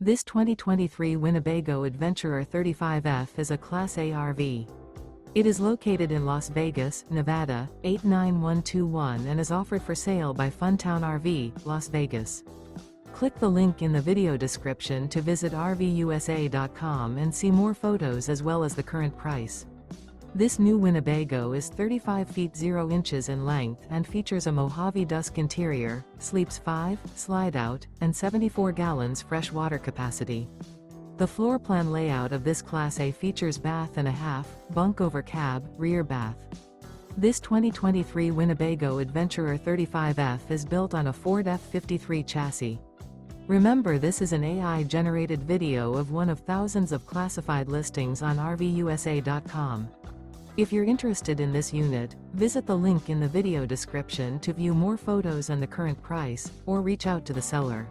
This 2023 Winnebago Adventurer 35F is a Class A RV. It is located in Las Vegas, Nevada, 89121 and is offered for sale by Funtown RV, Las Vegas. Click the link in the video description to visit RVUSA.com and see more photos as well as the current price. This new Winnebago is 35 feet 0 inches in length and features a MOJAVE Dusk interior, sleeps 5, slide-out, and 74 gallons fresh water capacity. The floor plan layout of this Class A features bath and a half, bunk over cab, rear bath. This 2023 Winnebago Adventurer 35F is built on a Ford F53 chassis. Remember, this is an AI-generated video of one of thousands of classified listings on RVUSA.com. If you're interested in this unit, visit the link in the video description to view more photos and the current price, or reach out to the seller.